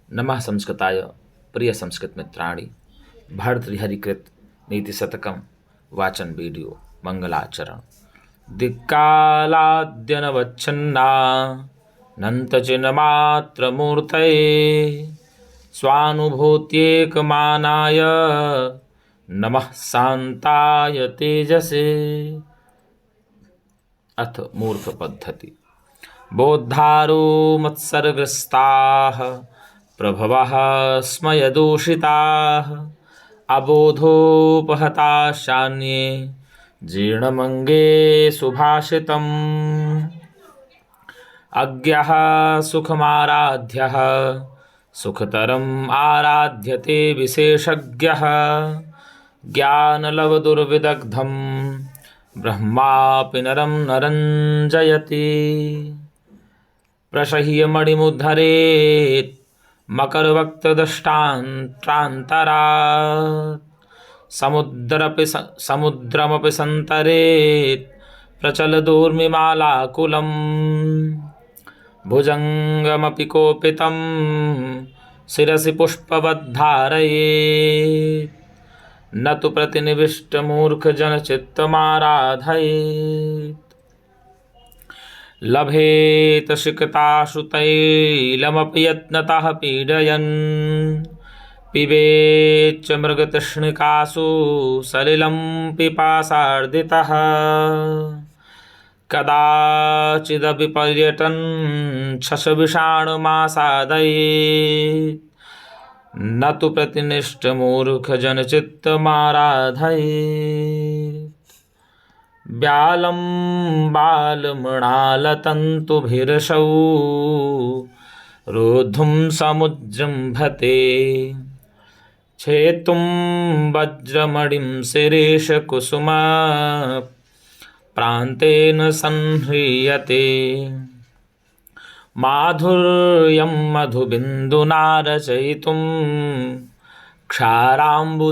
नमः संस्कृताय प्रिय संस्कृत मित्राणि भर्तृहरिकृत नीतिशतकं वाचन वीडियो मंगलाचरण दिक्कालाद्यनवच्छन्ना नन्तचिन्मात्रमूर्तये स्वानुभूत्येकमानाय नमः शान्ताय तेजसे। अथ मूर्ख पद्धति। बोद्धारो मत्सर्गस्ताः प्रभवः स्मयदूषिताः अबोधोपहताशान्ये जीर्णमङ्गे सुभाषितम् अज्ञः सुखमाराध्यः सुखतरम् आराध्यते विशेषज्ञः ज्ञानलवदुर्विदग्धम् ब्रह्मापि नरं नरञ्जयति प्रसह्य मणिमुद्धरेत् मकरवक्त्रदष्टान्तरात् समुद्रमपि सन्तरेत् प्रचलदूर्मिमालाकुलम् भुजङ्गमपि कोपितं शिरसि पुष्पवद्धारयेत् न तु प्रतिनिविष्टमूर्खजनचित्तमाराधयेत् लभेत शिखताशु तैलमपि यत्नतः पीडयन् पिबेच्च मृगतृष्णिकासु सलिलं पिपासार्दितः कदाचिदपि पर्यटन् शशविषाणुमासादयेत् न तु प्रतिनिष्ठमूर्खजनचित्तमाराधयेत् व्यालं बालमृणालतन्तुभिर्षौ रोद्धुं समुजृम्भते छेतुं वज्रमणिं शिरीषकुसुम प्रान्तेन संह्रियते माधुर्यं मधुबिन्दुना रचयितुं क्षाराम्बुधेरीहते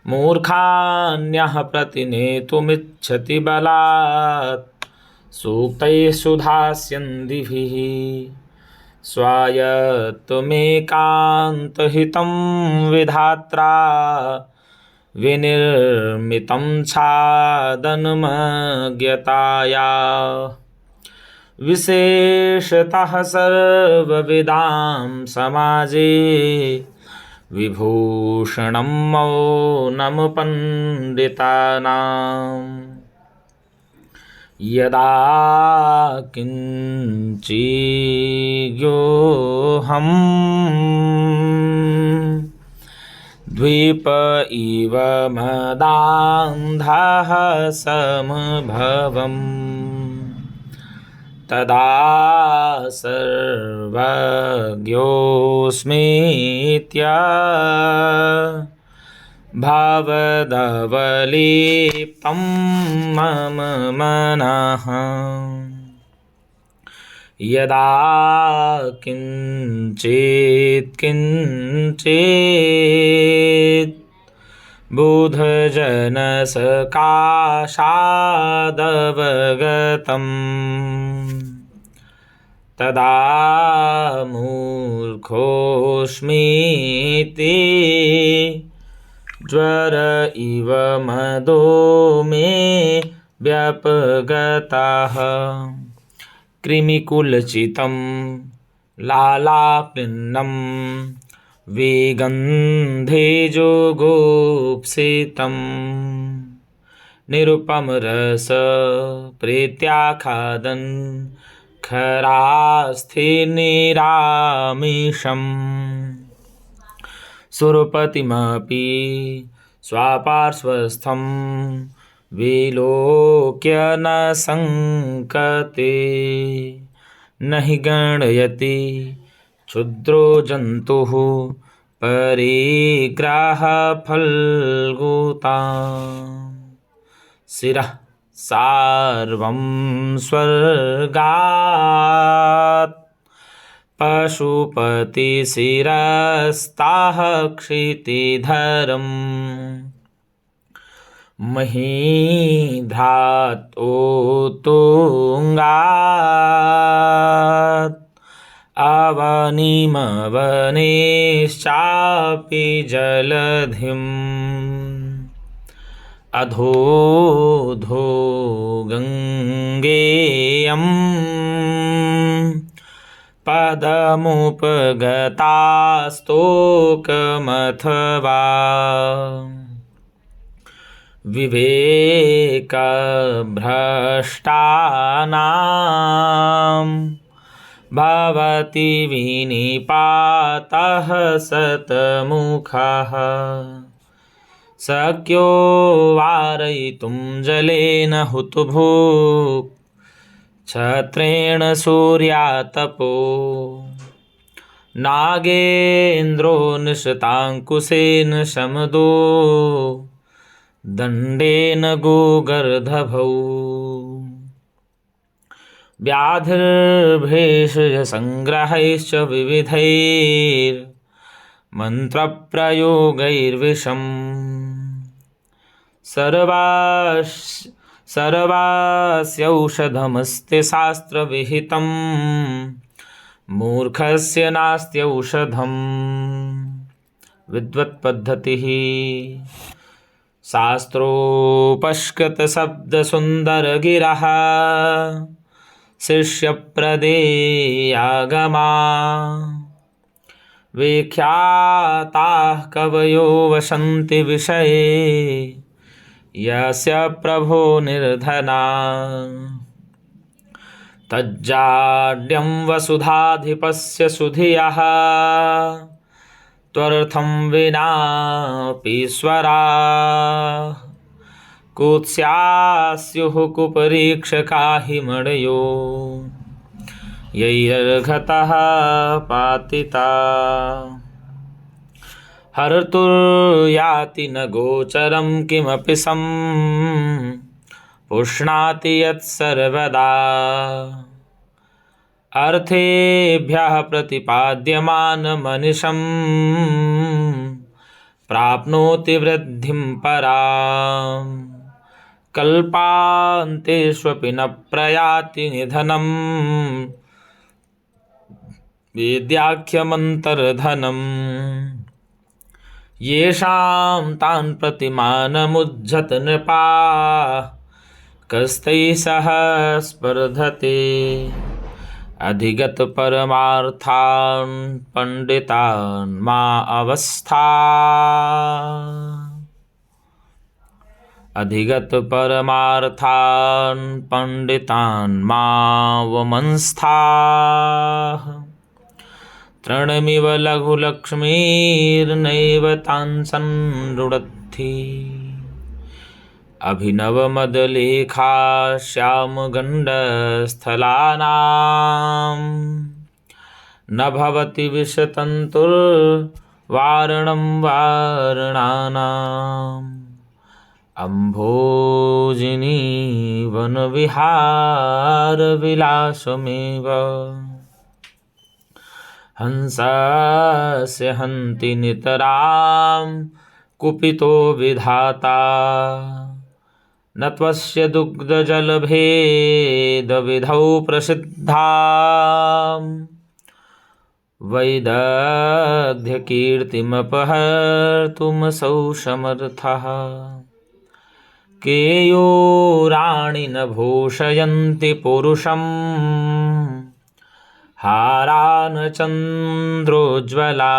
मूर्खान्यः प्रतिनेतुमिच्छति बलात् सूक्तैः सुधास्यन्दिभिः स्वायत्तमेकान्तहितं विधात्रा विनिर्मितं छादनमज्ञताया विशेषतः सर्वविदां समाजे विभूषणं मौनं पण्डितानाम् यदा किञ्चिद्योऽहं द्वीप इव मदान्धः समभवम् तदा सर्वज्ञोऽस्मीत्य भवदवलिप्तं मम मनः यदा किञ्चित् बुधजनसकाशादवगतम् तदा मूर्खोऽस्मीति ज्वर इव मदो मे व्यपगतः कृमिकुलचितं लालाक्लिन्नं विगन्धेजोगोप्सितं निरुपमरस प्रीत्याखादन् खरास्थिनिरामिषम् सुरपतिमपि स्वापार्श्वस्थं विलोक्य न संकते न हि गणयति क्षुद्रो जन्तुः परिग्राहफल्गुता शिरः सार्वं स्वर्गात् पशुपतिशिरस्ताः क्षितिधरम् महीध्रात् ओतुङ्गात् आवनीमवनेश्चापि जलधिम् अधोऽधो गङ्गेयम् पदमुपगतास्तोकमथवा विवेकभ्रष्टानां भवति विनिपातः शतमुखः शक्यो वारयितुं जलेन हुतभुक् छत्रेण सूर्यातपो नागेन्द्रो निशताङ्कुशेन शमदो दण्डेन गोगर्दभौ व्याधिर्भेषजसङ्ग्रहैश्च विविधैर्मन्त्रप्रयोगैर्विषम् सर्वस्यौषधमस्ति शास्त्रविहितं मूर्खस्य नास्त्यौषधम् विद्वत्पद्धतिः शास्त्रोपष्कृतशब्दसुन्दरगिरः शिष्यप्रदेयागमा विख्याताः कवयो वसन्ति विषये यस्य प्रभो निर्धना तज्जाड्यं वसुधाधिपस्य सुधियः त्वर्थं विनापीश्वरा कुत्स्यास्युः कुपरीक्षका हि मणयो यैर्घतः पातिता हर्तुर्याति न गोचरं किमपि पुष्णाति यत्सर्वदा अर्थेभ्यः प्रतिपाद्यमानमनिशं प्राप्नोति वृद्धिं पराम् कल्पान्तेष्वपि न प्रयाति निधनं वेद्याख्यमन्तर्धनम् येषां तान् प्रतिमानमुज्झत नृपाः कस्तैः सह स्पर्धते अधिगत परमार्थान् पंडितान् मा अवस्था अधिगत परमार्थान् पंडितान् मा वमंस्थाः तृणमिव लघुलक्ष्मीर्नैव तान् संरुणद्धि अभिनवमदलेखा श्यामगण्डस्थलानां न भवति विषतन्तुर्वारणं वारणानाम् अम्भोजिनी वनविहारविलासमेव हंसस्य हन्ति नितरां कुपितो विधाता न त्वस्य दुग्धजलभेदविधौ प्रसिद्धां वैदग्ध्यकीर्तिमपहर्तुमसौ समर्थः केयूराणि न भूषयन्ति पुरुषं हारान् चन्द्रोज्ज्वला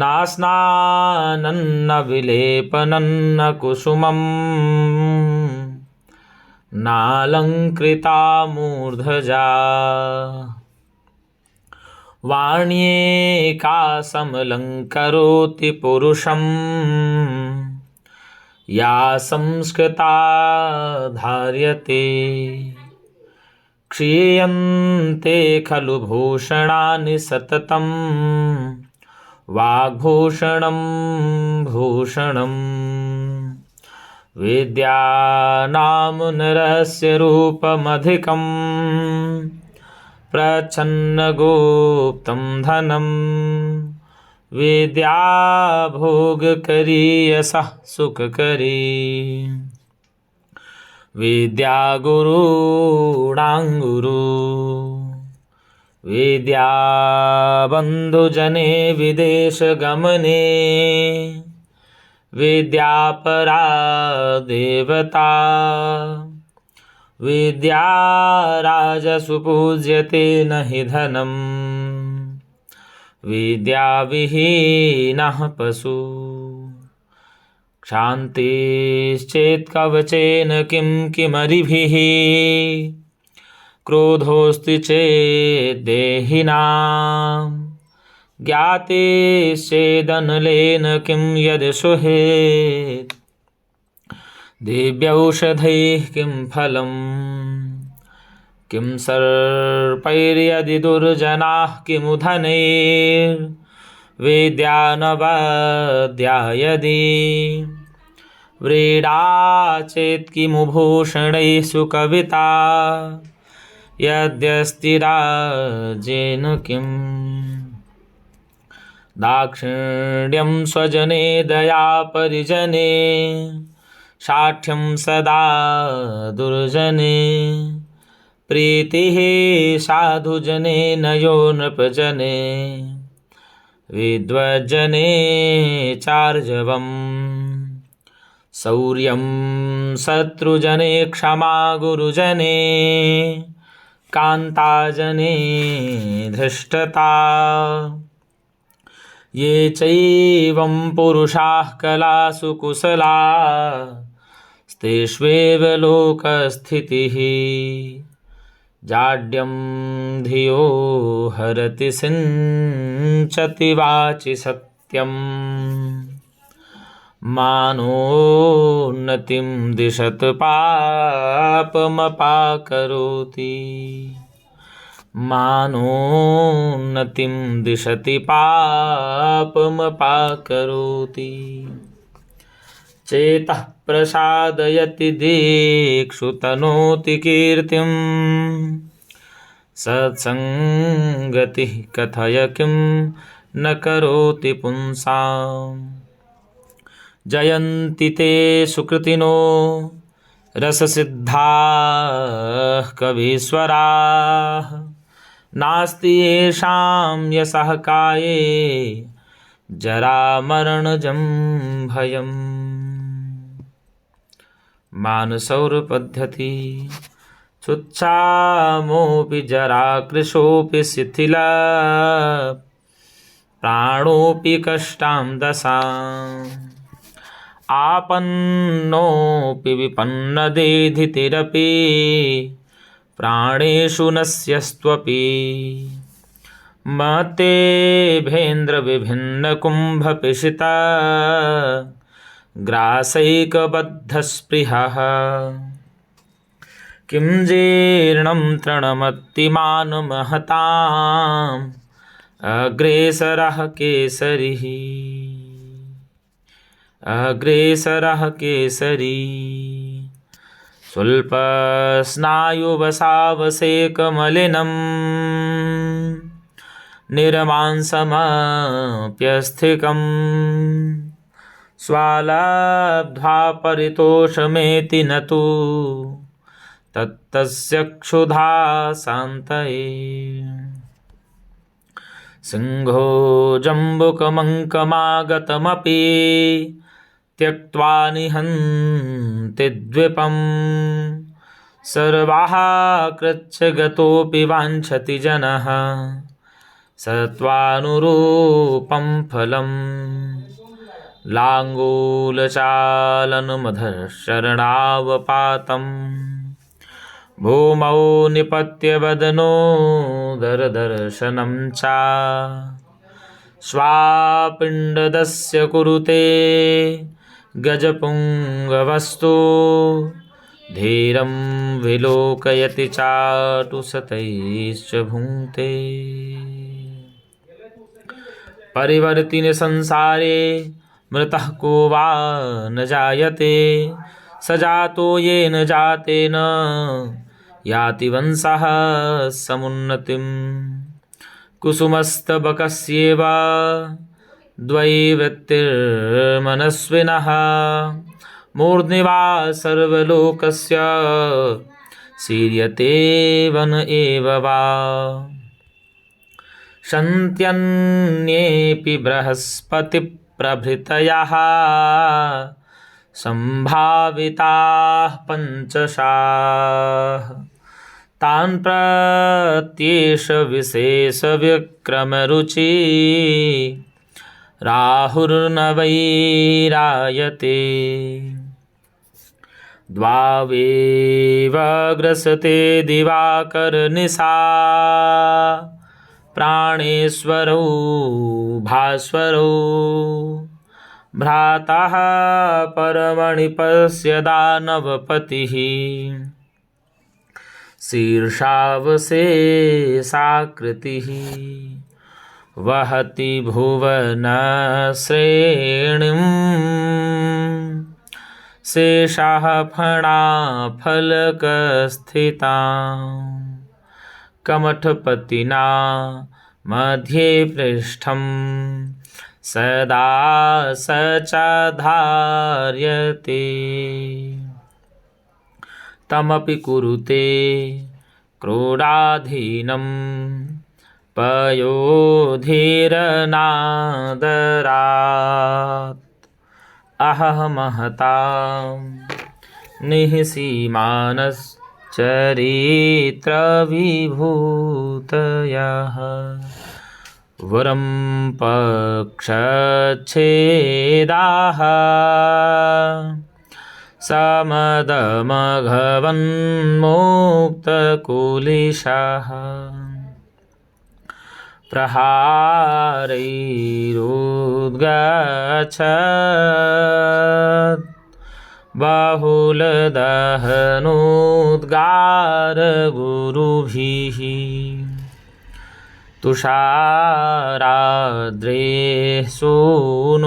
नास्नानन्न विलेपनन्न कुसुमं नालङ्कृता मूर्धजा वाण्येका समलङ्करोति पुरुषं या संस्कृता धार्यते क्षीयन्ते खलु भूषणानि सततं वाग्भूषणं भूषणं विद्यानां नरस्य रूपमधिकं प्रच्छन्नगुप्तं धनं विद्या भोगकरी यशः सुखकरी विद्या गुरूणां गुरु विद्याबन्धुजने विदेशगमने विद्यापरा देवता विद्या राजसु पूज्यते न हि धनम् विद्याविहीनः पशु क्षान्तिश्चेत् कवचेन किं किमरिभिः क्रोधोऽस्ति चेत् देहिनां ज्ञातिश्चेदनलेन किं यदि सुहेत् दिव्यौषधैः किं फलम् किं सर्पैर्यदि दुर्जनाः किमु धनैर्विद्या न वद्या यदि व्रीडा चेत् किमु भूषणैः सुकविता यद्यस्ति राज्येन किम् दाक्षिण्यं स्वजने दया परिजने शाठ्यं सदा दुर्जने प्रीतिः साधुजने नयो नृपजने विद्वज्जने चार्जवम् शौर्यं शत्रुजने क्षमा गुरुजने कान्ताजने धृष्टता ये चैवं पुरुषाः कलासु कुशलास्तेष्वेव लोकस्थितिः जाड्यं धियो हरति सिञ्चति वाचि सत्यम् मानोन्नतिं दिशत पापमपाकरोति मानोन्नतिं दिशति पापमपाकरोति चेतः प्रसादयति दिक्षु तनोति कीर्तिं सत्सङ्गतिः कथय किं न करोति पुंसाम् जयन्ति ते सुकृतिनो रससिद्धाः कवीश्वराः नास्ति येषां यशः काये जरामरणजं भयम् मानसौरपद्धति चुच्छामोऽपि जराकृशोऽपि शिथिला प्राणोऽपि कष्टां दशाम् आपन्नोऽपि विपन्नदेधितिरपि प्राणेषु नश्यस्त्वपि मतेभेन्द्रविभिन्नकुम्भपिशिता ग्रासैकबद्धस्पृहः किं जीर्णं तृणमत्तिमानमहताम् अग्रेसरः केसरिः अग्रेसरः केसरी स्वल्पस्नायुवसावसेकमलिनं निर्मांसमप्यस्थिकं स्वालब्ध्वा परितोषमेति न तु तत्तस्य क्षुधा शान्तये सिंहो जम्बुकमङ्कमागतमपि त्यक्त्वा निहन्ति द्विपं सर्वाः कृच्छ गतोऽपि वाञ्छति जनः सत्त्वानुरूपं फलम् लाङ्गूलचालनमधशरणावपातं भूमौ निपत्य वदनो दरदर्शनं च स्वापिण्डदस्य कुरुते गजपुङ्गवस्तु धीरं विलोकयति चाटुशतैश्च भुङ्क्ते परिवर्तिनि संसारे मृतः को वा न जायते स जातो येन जातेन याति वंशः समुन्नतिम् कुसुमस्तबकस्येव द्वैवृत्तिर्मनस्विनः मूर्ध्नि वा सर्वलोकस्य सीर्यते वन एव वा शन्त्यन्येऽपि बृहस्पतिप्रभृतयः सम्भाविताः पञ्चशाः तान् प्रत्येष विशेषविक्रमरुचि राहुर्न वैरायते द्वावेव ग्रसते दिवाकरनिशा प्राणेश्वरौ भास्वरौ भ्रातः परमणिपस्य दानवपतिः शीर्षावशेषाकृतिः वहति भुवनश्रेणीं शेषाः फणाफलकस्थितां कमठपतिना मध्ये पृष्ठं सदा स च धार्यते तमपि कुरुते क्रोडाधीनं पयोधिरनादरात् अहमहतां निःसीमानश्चरित्रविभूतयः वरं पक्षच्छेदाः समदमघवन्मुक्तकुलिशः प्रहारैरुद्गच्छत् बहुलदहनोद्गारगुरुभिः तुषाराद्रेः सूनोराः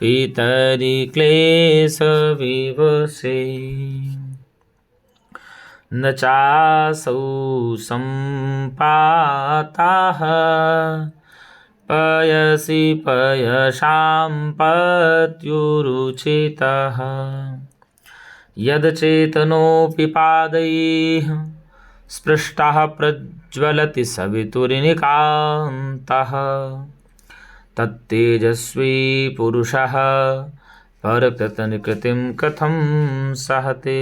पितरि क्लेशविवशे न चासौ सम्पाताः पयसि पयसां पत्युरुचितः यदचेतनोऽपि पादैः स्पृष्टः प्रज्वलति सवितुर्निकान्तः तत्तेजस्वी पुरुषः परकृतनिकृतिं कथं सहते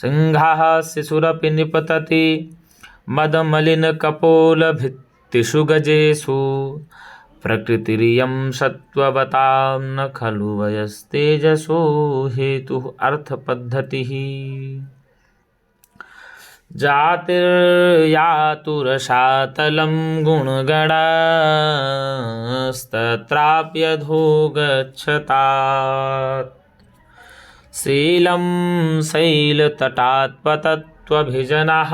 सिंहः शिशुरपि निपतति मदमलिनकपोलभित्तिषु गजेषु प्रकृतिरियं सत्त्ववतां न खलु वयस्तेजसो हेतुः अर्थपद्धतिः जातिर्यातुरसातलं गुणगणस्तत्राप्यधो गच्छतात् शीलं शैलतटात्पतत्वभिजनः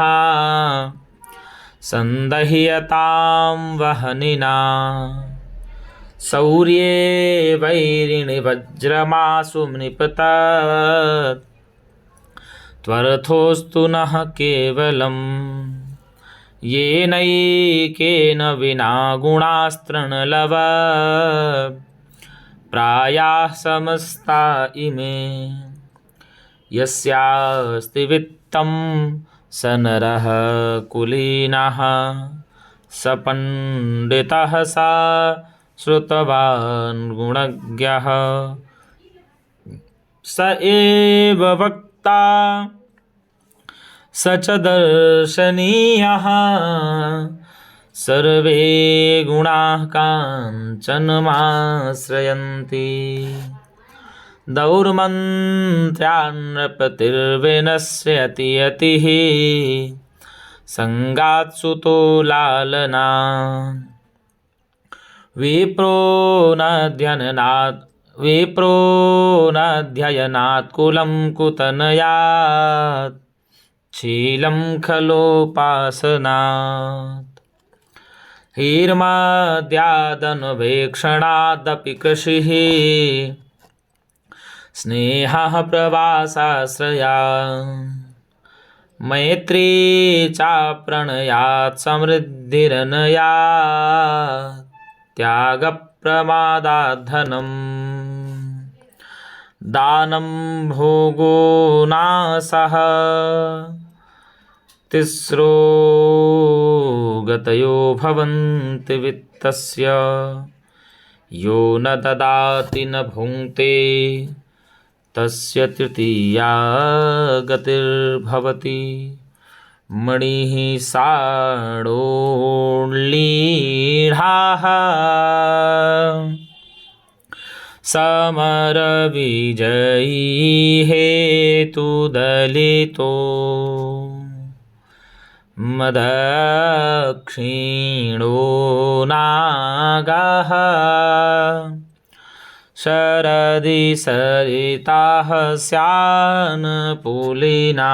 सन्दह्यतां वहनिना शौर्ये वैरिणि वज्रमासु नृपतत् त्वरथोऽस्तु नः केवलं येनैकेन विना गुणास्तृणलव प्रायाः समस्ता इमे यस्यास्ति वित्तं स नरः कुलीनः स पण्डितः स श्रुतवान् गुणज्ञः स एव वक्ता स च दर्शनीयः सर्वे गुणाः काञ्चनमाश्रयन्ति दौर्मन्त्र्यान्नृपतिर्विनश्यति यतिः सङ्गात्सुतो लालना विप्रो नाध्ययनात् कुलं कुतनयात् शीलं खलोपासनात् हीर्माद्यादन्वेक्षणादपि कृषिः स्नेहः प्रवासाश्रया मैत्री चाप्रणयात् समृद्धिरनयात् त्यागप्रमादात् धनम् दानं भोगो नाशः तिस्रो गतयो भवन्ति वित्तस्य यो न ददाति न भुङ्क्ते तस्य तृतीया गतिर्भवति मणिः साढोलीढाः समरविजयी हेतुदलितो मदक्षिणो नागाः शरदि सरिताः स्यान्पुलिना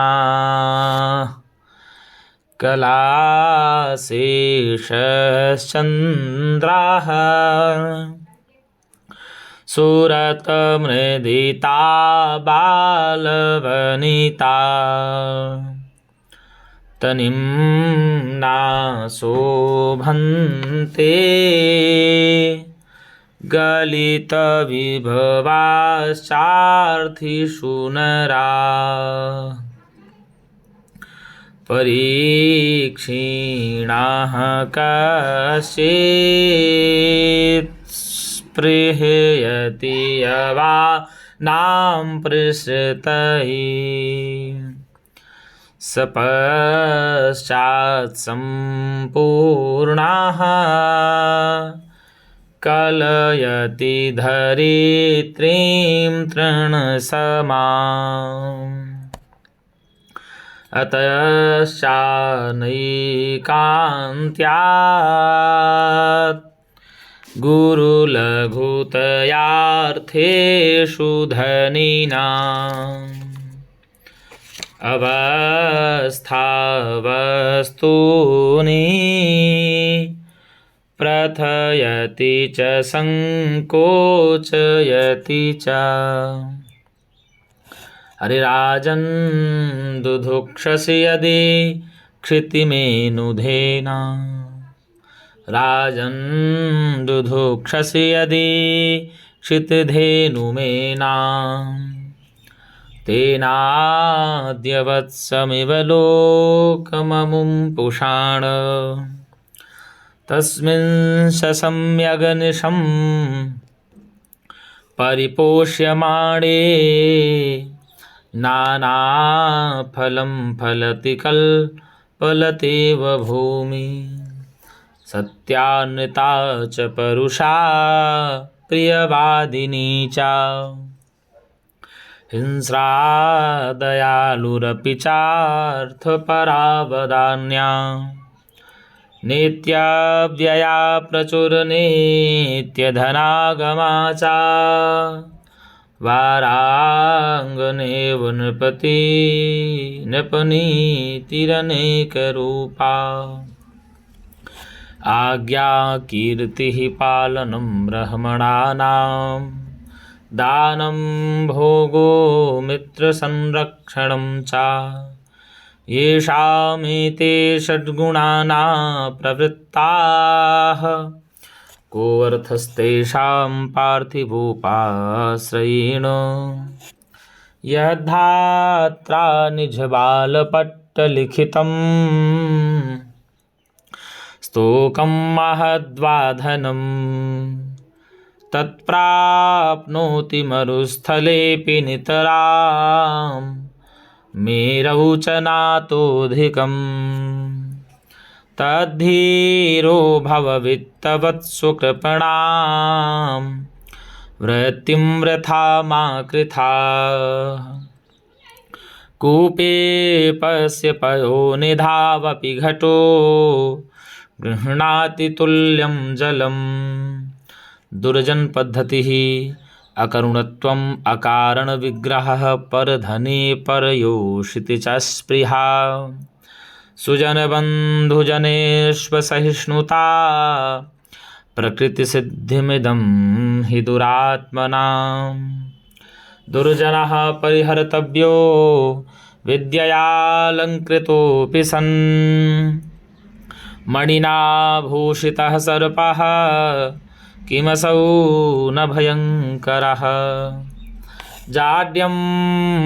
कलाशेषश्चन्द्राः सुरतमृदिता बालवनिता तनिं नाशोभन्ते गलितविभवाश्चार्थिषु नरा परीक्षीणाः कश्चित् स्पृहयति यवानां पृष्ठतैः सपश्चात् सम्पूर्णाः कलयति धरित्रीं तृणसमाम् अतश्चानैकान्त्यात् गुरुलघुतयार्थेषु धनिनाम् अवस्थावस्तूनि प्रथयति च संकोचयति च हरिराजन् दुधुक्षसि यदि क्षितिमेनुधेना राजन् दुधुक्षसि यदि क्षितिधेनुमेना तेनाद्यवत्समिव लोकममुं पुषाण तस्मिन् सम्यगनिशं परिपोष्यमाणे नानाफलं फलति कल्पलतेव भूमि सत्यान्विता च परुषा प्रियवादिनी च हिंस्रा दयालुरपि चार्थपरावदान्या नित्यव्यया प्रचुरनित्यधनागमा च वाराङ्गनेव नृपति नृपनीतिरनेकरूपा आज्ञा कीर्तिः पालनं ब्रह्मणानां दानं भोगो मित्रसंरक्षणं च येषामेते षड्गुणाना प्रवृत्ताः कोऽर्थस्तेषां पार्थिवोपाश्रयेण यद्धात्रा निजबालपट्टलिखितं स्तोकं महद्वाधनं तत्प्राप्नोति मरुस्थलेऽपि नितरां मेरौ च नातोऽधिकम् तद्धीरो भववित्तवत्सु कृपणां वृत्तिं वृथा मा कृथा कूपे पश्य पयोनिधावपि घटो गृह्णाति तुल्यं जलम् दुर्जन पद्धतिः अकरुणत्वम् अकारण विग्रहः परधने परयोषिति च स्पृहा सुजनबन्धुजनेष्वसहिष्णुता प्रकृतिसिद्धिमिदं हि दुरात्मनां दुर्जनः परिहर्तव्यो विद्ययालङ्कृतोऽपि सन् मणिना भूषितः सर्पः किमसौ न भयङ्करः जाड्यं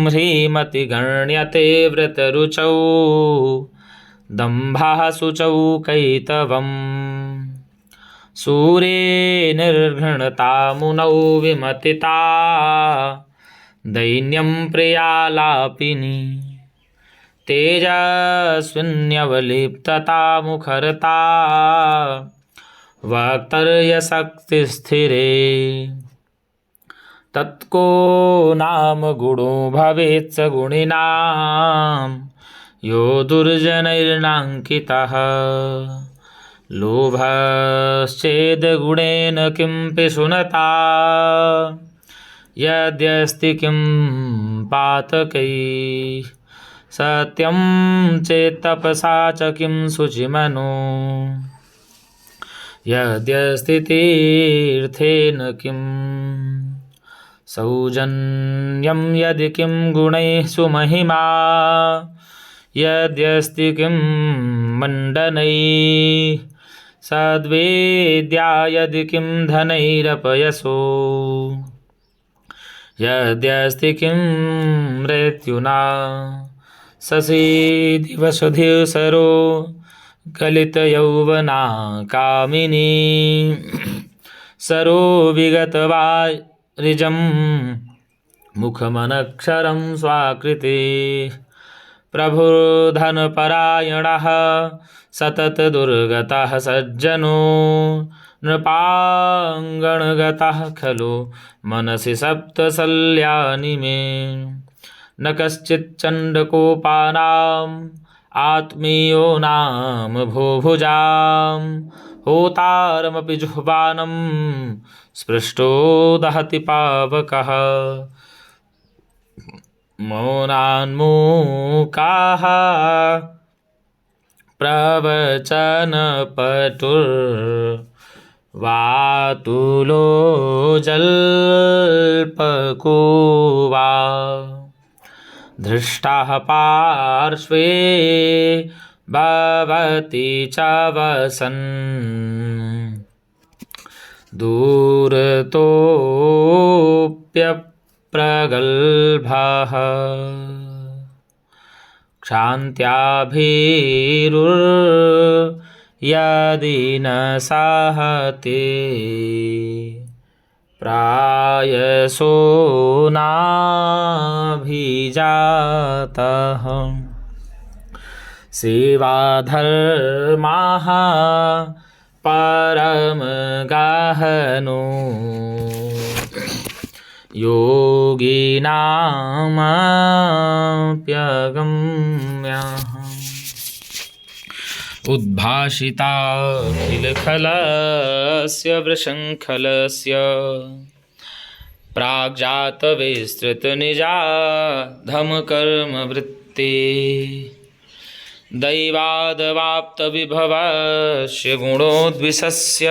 ह्रीमति गण्यते व्रतरुचौ दम्भः शुचौकैतवम् सूरे निर्घृणता मुनौ विमतिता दैन्यं प्रियालापिनी तेजस्विन्यवलिप्तता मुखरता वक्तर्यशक्तिस्थिरे तत्को नाम गुणो भवेत् स गुणिनां यो दुर्जनैर्नाङ्कितः लोभश्चेद्गुणेन किं पिशुनता यद्यस्ति किं पातकैः सत्यं चेत्तपसा च किं शुचिमनो यद्यस्ति तीर्थेन किं सौजन्यं यदि किं गुणैः सुमहिमा यद्यस्ति किं मण्डनैः सद्वेद्या यदि किं धनैरपयसो यद्यस्ति किं मृत्युना शशिदिवसुधिसरो गलितयौवना कामिनी सरो विगतवारिजं मुखमनक्षरं स्वाकृते प्रभुर्धनपरायणः सततदुर्गतः सज्जनो नृपाङ्गणगतः खलु मनसि सप्तशल्यानि मे न कश्चिच्चण्डकोपानाम् आत्मीयो नाम भूभुजां होतारमपि जुह्वानं स्पृष्टो दहति पावकः मौनान्मुखाः प्रवचनपटुर्वातुलो जल्पको वा धृष्टाः पार्श्वे भवति च वसन् दूरतोऽप्यप्रगल्भः क्षान्त्याभिरुर्यदि न सहते प्रायसो नाभिजातः सेवाधर्माः परमगहनो योगिनामप्यगम्यः उद्भाषिताखिलखलस्य वृषङ्खलस्य प्राग्जातविस्तृतनिजाधमकर्मवृत्ते दैवादवाप्तविभवस्य गुणोद्विषस्य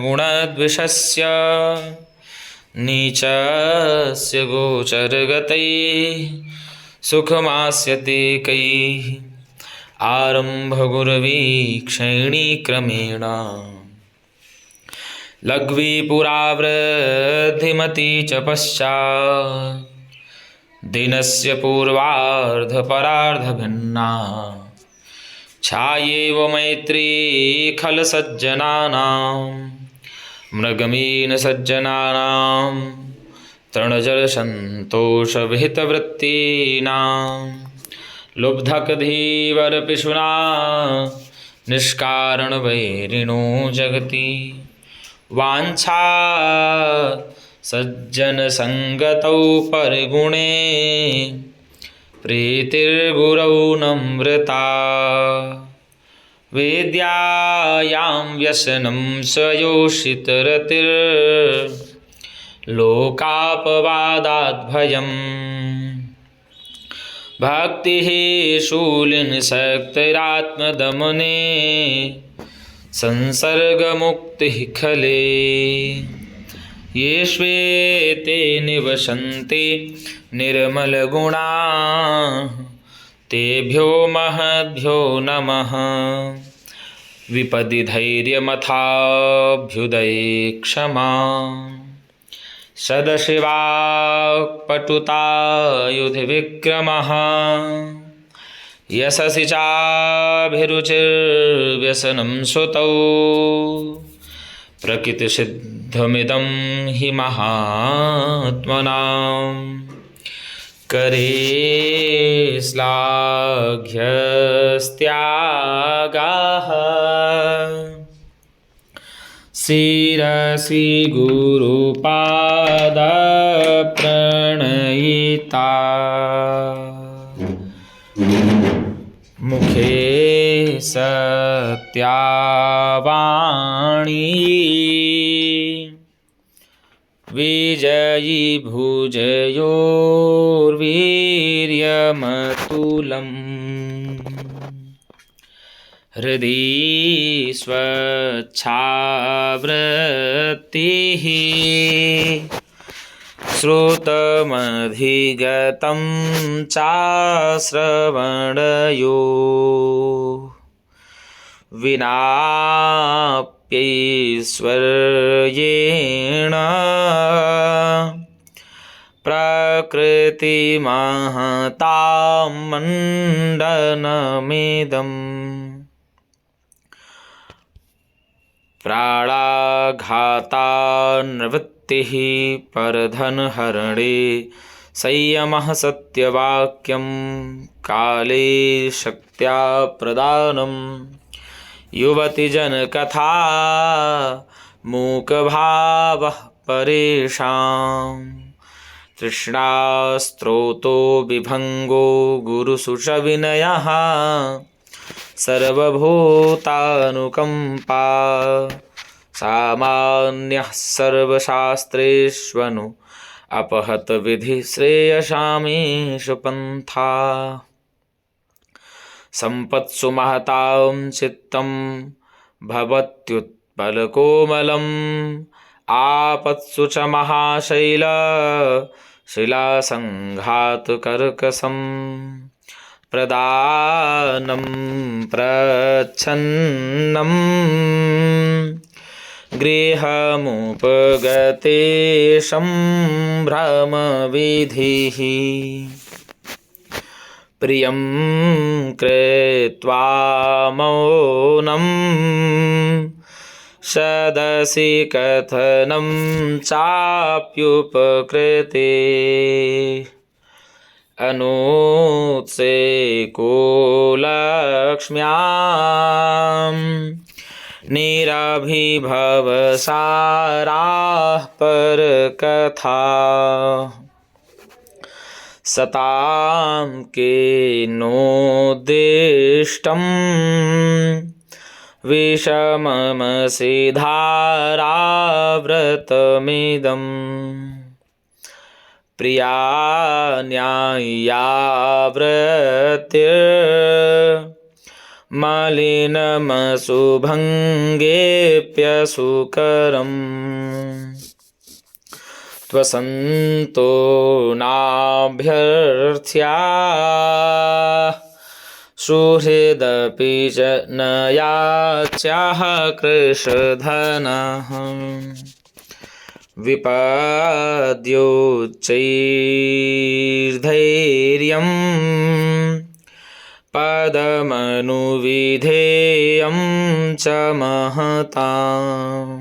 गुणद्विषस्य नीचस्य गोचरगतैः सुखमास्यते कैः आरम्भगुर्वीक्षैणी क्रमेण लघ्वी पुरावृद्धिमती च पश्चात् दिनस्य पूर्वार्धपरार्धभिन्ना छायेव मैत्री खलसज्जनानां मृगमीनसज्जनानां तृणजलसन्तोषविहितवृत्तीनां लुब्धकधीवरपिशुना निष्कारणवैरिणो जगति वाञ्छा सज्जनसङ्गतौ परिगुणे प्रीतिर्गुरौ नम्रता वेद्यायां व्यसनं स्वयोषितरतिर्लोकापवादाद्भयम् भक्तिः शूलिनशक्तिरात्मदमने संसर्गमुक्तिः खले ये श्वेते निवसन्ति निर्मलगुणा तेभ्यो महद्भ्यो नमः विपदि धैर्यमथाभ्युदये क्षमा सदशिवाक्पटुतायुधविक्रमः यशसि चाभिरुचिर्व्यसनं सुतौ प्रकृतिसिद्धमिदं हि महात्मनां करे श्लाघ्यस्त्यागाः शिरसि गुरुपादप्रणयिता मुखे सत्यावाणी विजयी भुजयोर्वीर्यमतुलम् हृदि स्वच्छावृत्तिः श्रुतमधिगतं चाश्रवणयो विनाप्यैश्वर्येण प्रकृतिमहतां मण्डनमिदम् प्राणाघातान्वृत्तिः परधनहरणे संयमः सत्यवाक्यं काले शक्त्या प्रदानं युवतिजनकथा मूकभावः परेषां तृष्णास्त्रोतो विभङ्गो गुरुसुषविनयः सर्वभूतानुकम्पा सामान्यः सर्वशास्त्रेष्वनु अपहत विधि श्रेयसामीषु पन्था सम्पत्सु महतां चित्तं भवत्युत्पलकोमलम् आपत्सु च महाशैल शिलासङ्घातकर्कशम् प्रदानं प्रच्छन्नं गृहमुपगते सम्भ्रमविधिः प्रियं कृत्वा मौनं सदसि कथनं चाप्युपकृते अनुत्सेको लक्ष्म्यां निरभिभवसाराः परकथा सतां केनोद्दिष्टं विषममसि धाराव्रतमिदम् प्रिया न्याय्याव्रतिर्मलिनमसुभङ्गेऽप्यसुकरम् त्वसन्तो नाभ्यर्थ्या सुहृदपि च न याच्याः कृशधनः विपद्योच्चैर्धैर्यं पदमनुविधेयं च महताम्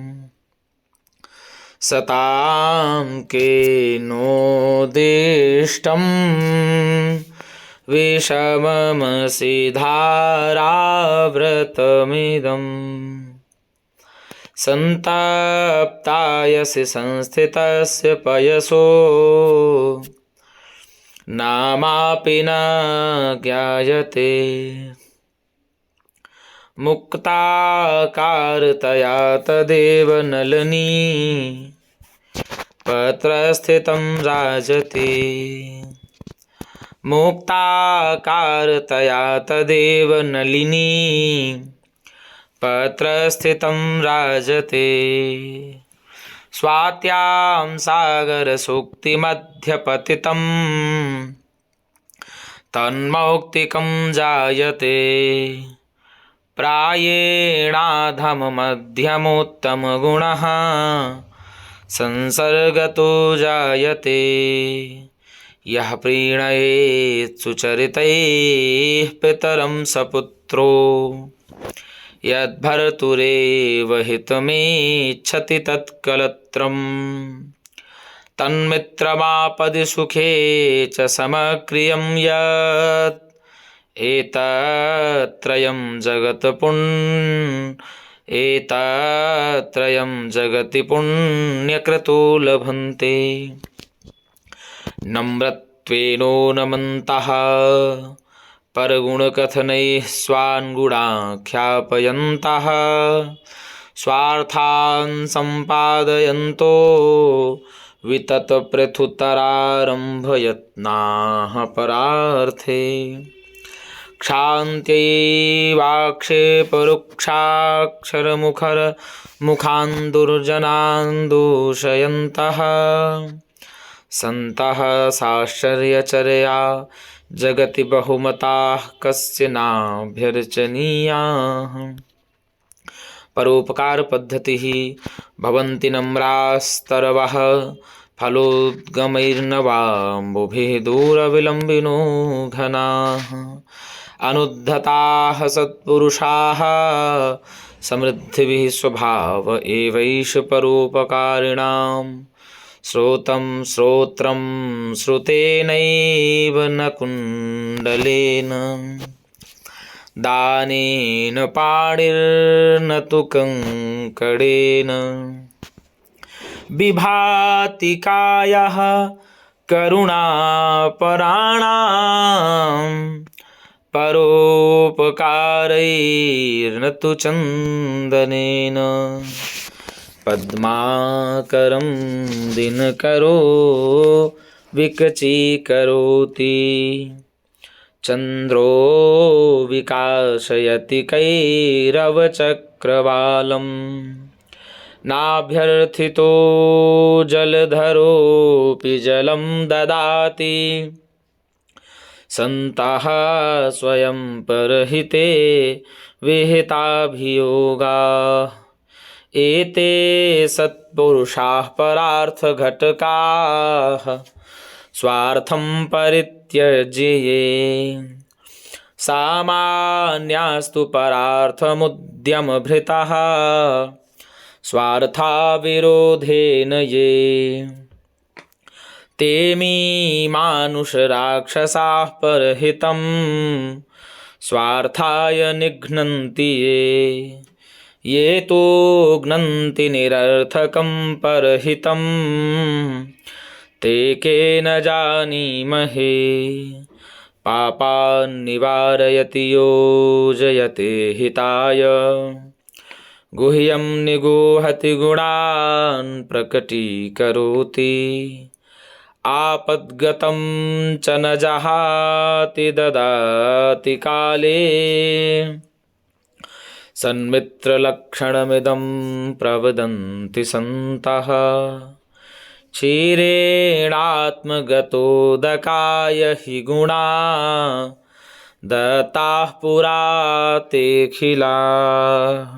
सतां केनोद्दिष्टं विषममसि धाराव्रतमिदम् संतप्तायसि संस्थितस्य पयसो नामापि न ज्ञायते मुक्ताकारतया तदेव नलिनी पत्रस्थितं राजते मुक्ताकारतया तदेव नलिनी पत्रस्थितं राजते स्वात्यां सागरसूक्तिमध्यपतितं तन्मौक्तिकं जायते प्रायेणाधममध्यमोत्तमगुणः संसर्गतो जायते यः प्रीणयेत् सुचरितैः पितरं सपुत्रो यद्भर्तुरेव हितमेच्छति तत्कलत्रम् तन्मित्रमापदि सुखे च समक्रियं यत् एतत्त्रयं जगति पुण्यकृतो लभन्ते नम्रत्वेनो नमन्तः परगुणकथनैः स्वान् गुणाख्यापयन्तः स्वार्थान् सम्पादयन्तो विततपृथुतरारम्भयत्नाः परार्थे क्षान्त्यैवाक्षेपरुक्षाक्षरमुखान् दुर्जनान् दूषयन्तः सन्तः साश्चर्यचर्या जगति बहुमताः कस्य नाभ्यर्चनीयाः परोपकार पद्धति भवन्ति नम्रास्तरवः फलोद्गमैर्नवाम्बुभिः दूरविलम्बिनो घनाः अनुद्धताः सत्पुरुषाः समृद्धिभिः स्वभाव एवैष परोपकारिणां श्रोत्रं श्रुतेनैव न कुण्डलेन दानेन पाणिर्न तु कंकड़ेन बिभाति कायः करुणापराणां परोपकारैर्न तु चन्दनेन पद्माकरं दिनकरो विकचीकरोति चन्द्रो विकासयति कैरवचक्रवालं नाभ्यर्थितो जलधरोऽपि जलं ददाति सन्तः स्वयं परहिते विहिताभियोगाः एते सत्पुरुषाः परार्थघटकाः स्वार्थं परित्यज्य ये सामान्यास्तु परार्थमुद्यमभृताः स्वार्थाविरोधेन ये ते मानुषराक्षसाः परहितं स्वार्थाय निघ्नन्ति ये तो घ्नन्ति निरर्थकं परहितं ते के न जानीमहे पापान् निवारयति योजयते हिताय गुह्यं निगूहति गुणान् प्रकटीकरोति आपद्गतं च न जहाति ददाति काले सन्मित्रलक्षणमिदं प्रवदन्ति सन्तः क्षीरेणात्मगतोदकाय हि गुणा दत्ताः पुरा तेऽखिलाः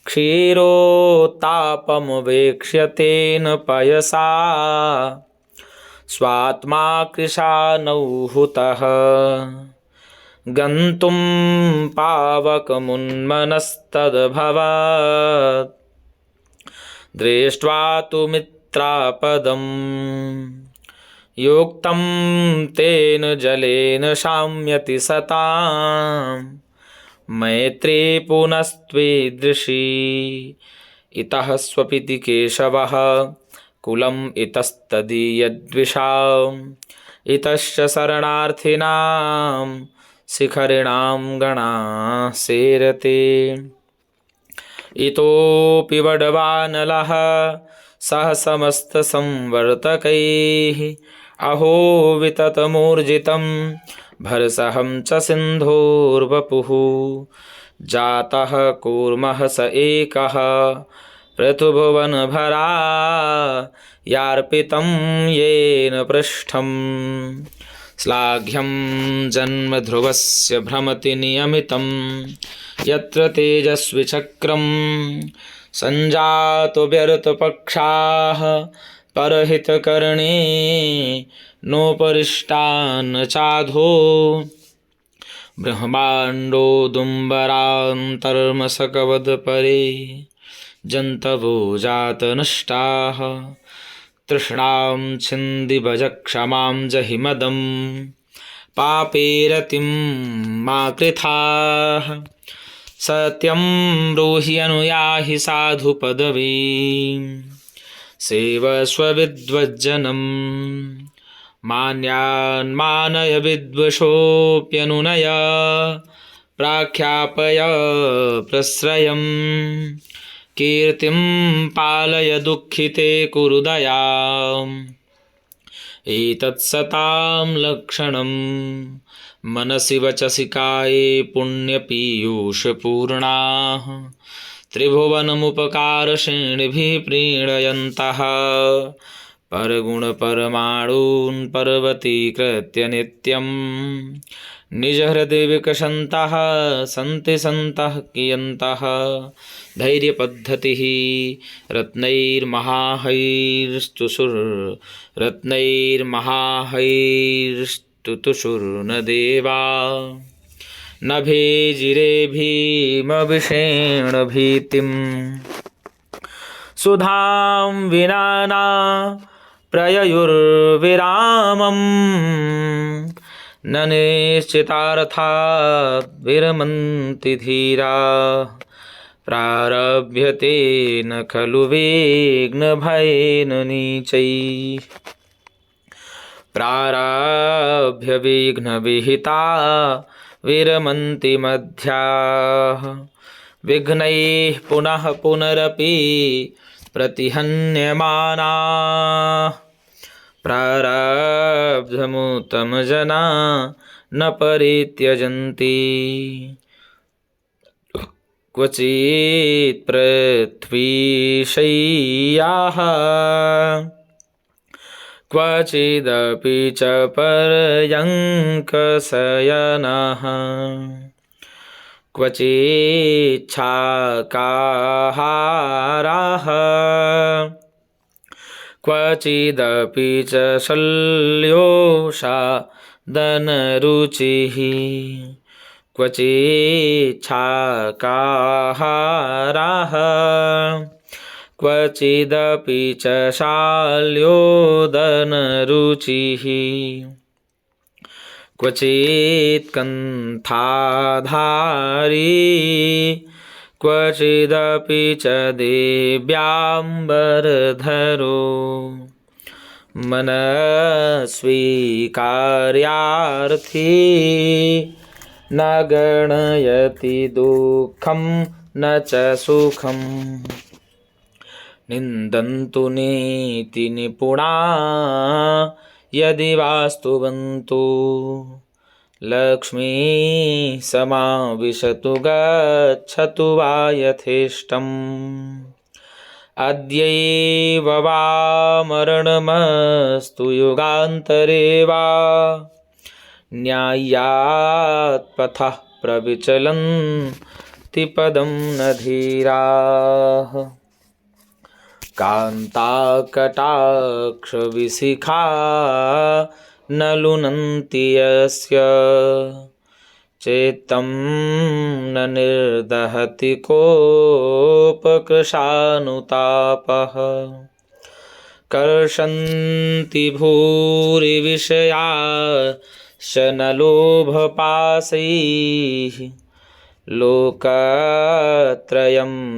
क्षीरोत्तापमुपेक्ष्य तेन पयसा स्वात्मा कृशानौ हुतः गन्तुं पावकमुन्मनस्तद्भवत् दृष्ट्वा तु मित्रापदम् योक्तं तेन जलेन शाम्यति सतां मैत्री पुनस्त्वीदृशी इतः स्वपिति केशवः कुलम् इतस्तदीयद्विषाम् इतश्च शरणार्थिनां शिखरिणां गणाः सेरते इतोऽपि वड्वानलः सह समस्तसंवर्तकैः अहो विततमूर्जितं भरसहं च सिन्धोर्वपुः जातः कूर्मः स एकः पृथुभुवनभरा यार्पितं येन पृष्ठम् श्लाघ्यं जन्म ध्रुवस्य भ्रमति नियमितं यत्र तेजस्वी चक्रं संजातो व्यर्थपक्षाः परहितकरणे नोपरिष्टान् चाधो ब्रह्माण्डोदुम्बरान्तर्मसकवदपरे जन्तवो जातनष्टाः तृष्णां छिन्धि भज क्षमां जहि मदं पापेरतिं मा कृथाः सत्यं ब्रूहि अनुयाहि साधुपदवीं सेवस्व विद्वज्जनम् मान्यान्मानय विद्वशोऽप्यनुनय प्राख्यापय प्रश्रयम् कीर्तिं पालय दुःखिते कुरु दयाम् एतत्सतां लक्षणम् मनसि वचसि काये पुण्यपीयूषपूर्णाः त्रिभुवनमुपकारश्रेणिभिः प्रीणयन्तः परगुणपरमाणून् पर्वतीकृत्य नित्यं निजहृदि विकसन्तः सन्ति सन्तः कियन्तः धैर्यपद्धतिः रत्नैर्महाहैर्स्तुतुषुर्न देवा न भेजिरे भीमविषेण भीतिं सुधां विना न प्रययुर्विरामम् न निश्चितार्थाद् विरमन्ति धीरा प्रारभ्यते न खलु विघ्नभयेन नीचैः प्रारभ्य विघ्नविहिता विरमन्ति मध्याः विघ्नैः पुनः पुनरपि प्रतिहन्यमानाः प्रारब्धमुत्तमजना न परित्यजन्ति क्वचित् पृथ्वीशय्याः क्वचिदपि च पर्यङ्कशयनः क्वचिच्छाकाहाराः क्वचिदपि च शल्योषादनरुचिः क्वचिच्छाकाहाराः क्वचिदपि च शाल्योदनरुचिः क्वचित् कन्थाधारी क्वचिदपि च देव्याम्बरधरो मनस्वी कार्यार्थी न गणयति दुःखं न च सुखम् निन्दन्तु नीति निपुणा यदि वास्तुवन्तु लक्ष्मी समाविशतु गच्छतु वा यथेष्टम् अद्यैव वा मरणमस्तु युगान्तरे वा न्याय्यात् पथः प्रविचलन्ति पदं न धीराः कान्ताकटाक्षविशिखा न लुनन्ति यस्य चित्तं न निर्दहति कोपकृशानुतापः कर्षन्ति भूरि विषयाश्च न लोभपाशैः लोकत्रयं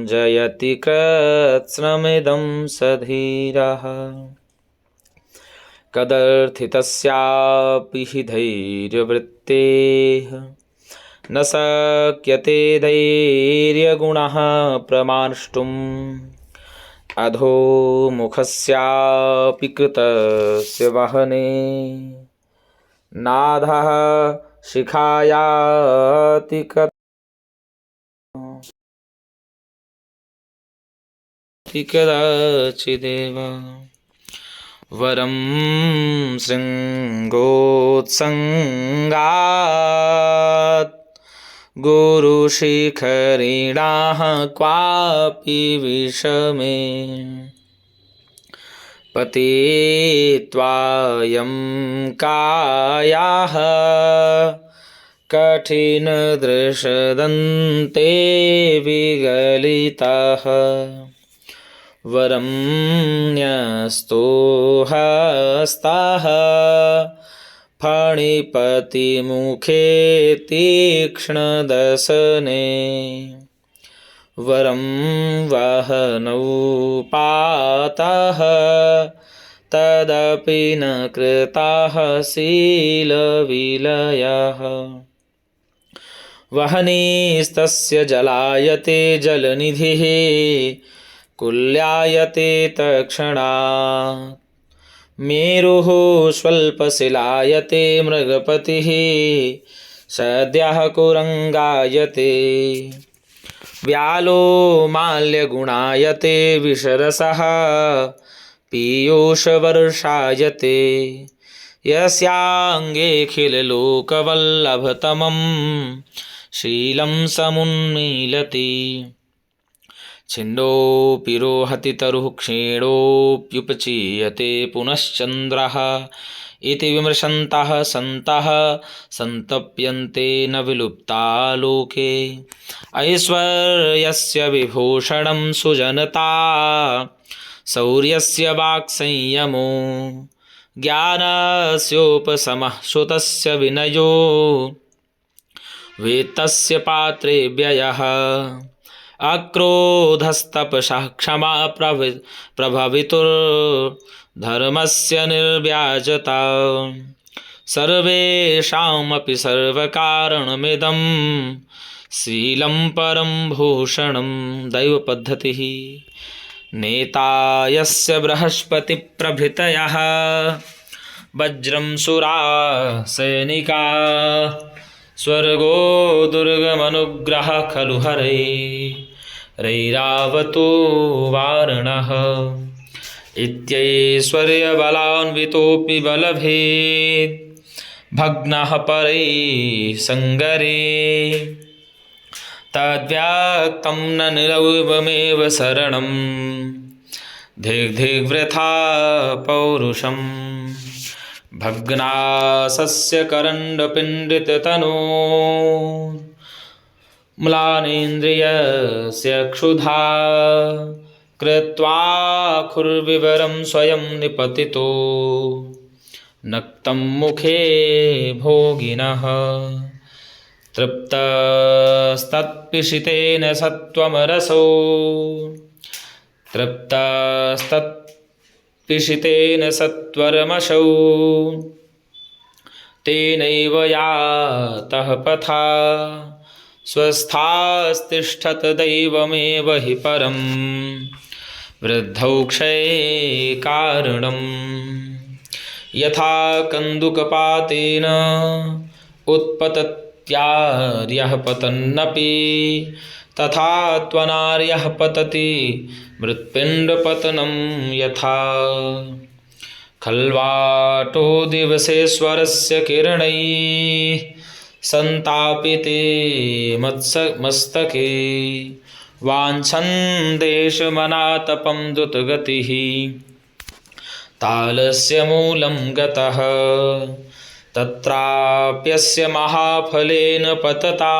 जयति कृत्स्नमिदं सधीरः कदर्थितस्यापि हि धैर्यवृत्तेः न शक्यते धैर्यगुणः प्रमार्ष्टुम् अधोमुखस्यापि कृतस्य वहने नाधः शिखायाति कदाचिदेव वरं शृङ्गोत्सङ्गात् गुरुशिखरिणाः क्वापि विषमे पतित्वायं कायाः कठिनदृशदन्ते विगलिताः वरं न्यस्तो हस्ताः फणिपतिमुखे तीक्ष्णदशने वरं वहनौ पातः तदपि न कृताः शीलविलयः वहनीस्तस्य जलायते जलनिधिः कुल्यायते तत्क्षणात् मेरुः स्वल्पशिलायते मृगपतिः सद्यः कुरंगायते व्यालो माल्यगुणायते विषरसः पीयूषवर्षायते यस्याङ्गेऽखिललोकवल्लभतमं शीलं समुन्मीलति छिन्दोऽपि रोहति तरुः क्षीणोऽप्युपचीयते पुनश्चन्द्रः इति विमर्शन्तः सन्तः सन्तप्यन्ते न विलुप्ता लोके ऐश्वर्यस्य विभूषणं सुजनता शौर्यस्य वाक्संयमो ज्ञानस्योपशमः श्रुतस्य विनयो वेत्तस्य पात्रे व्ययः अक्रोधस्तपसः क्षमा प्रभवितुर्धर्मस्य निर्व्याजता सर्वेषामपि सर्वकारणमिदं शीलं परं भूषणं दैवपद्धतिः नेता यस्य बृहस्पतिप्रभृतयः वज्रं सुराः सैनिका स्वर्गो दुर्गमनुग्रह खलु हरैरावतो वारणः इत्यैश्वर्यबलान्वितोऽपि बलभेद भग्नः परैः संगरे तद्व्यक्तं न निरवमेव शरणं धिग्धिग्वृथा पौरुषम् भग्नासस्य करण्डपिण्डिततनो म्लानेन्द्रियस्य क्षुधा कृत्वा खुर्विवरं स्वयं निपतितो नक्तं मुखे भोगिनः तृप्तस्तत्पिशितेन सत्त्वमरसो तृप्तस्तत्पिशितेन सत्वरमशौ तेनैव यातः पथा स्वस्थास्तिष्ठत दैवमेव हि परं वृद्धौ क्षये कारणम् यथा कन्दुकपातेन उत्पतत्यार्यः पतन्नपि तथा त्वनार्यः पतति मृत्पिण्डपतनं यथा खल्वाटो दिवसेश्वरस्य किरणैः संतापिते मस्तके वाञ्छन् देशमनातपं द्रुतगतिः तालस्य मूलं गतः तत्राप्यस्य महाफलेन पतता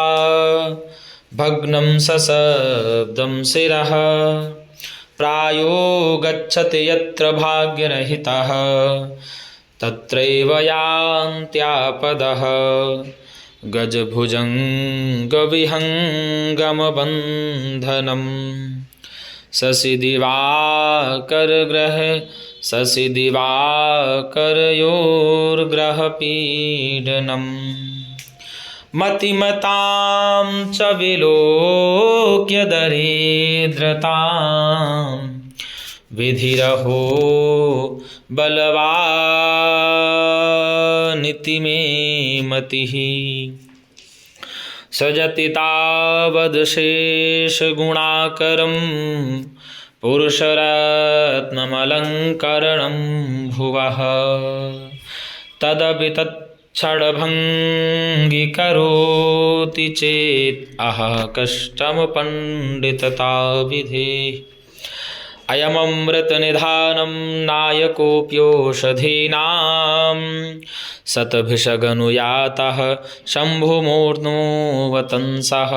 भग्नं सशब्दं शिरः प्रायो गच्छति यत्र भाग्यरहितः तत्रैव यान्त्यापदः गजभुजङ्गविहङ्गमबन्धनम् शशिदिवाकरयोर्ग्रहपीडनम् मतिमतां च विलोक्य दरिद्रतां विधिरहो बलवानिति मे मतिः सजति तावदशेषगुणाकरं पुरुषरत्नमलङ्करणं भुवः तदपि तत् क्षणभङ्गी करोति चेत् अह कष्टं पण्डितता विधेः अयममृतनिधानं नायकोऽप्योषधीनां शतभिषगनुयातः शम्भुमूर्ध्नो वतंसः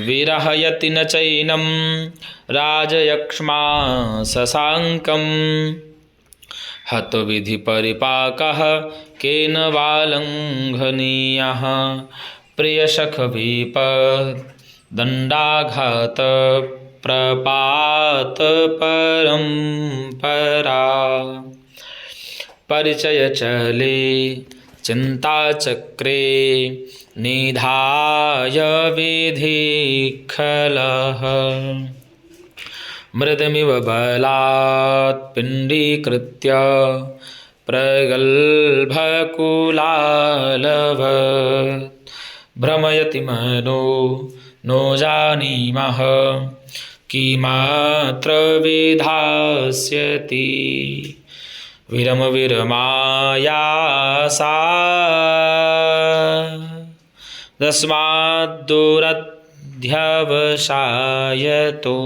विरहयति न चैनं राजयक्ष्मा शशाङ्कं हतविधिपरिपाकः केन वा लङ्घनीयः प्रियसखविपदण्डाघात प्रपात परंपरा परिचय चले चिंताचक्रे निधाय विधि खलः मृदमिव बलात् पिण्डीकृत्य प्रगल्भकुलालवत् भ्रमयति मनो नो जानीमः किमत्र विधास्यति विरमायासा तस्माद्दुरध्यवसायतो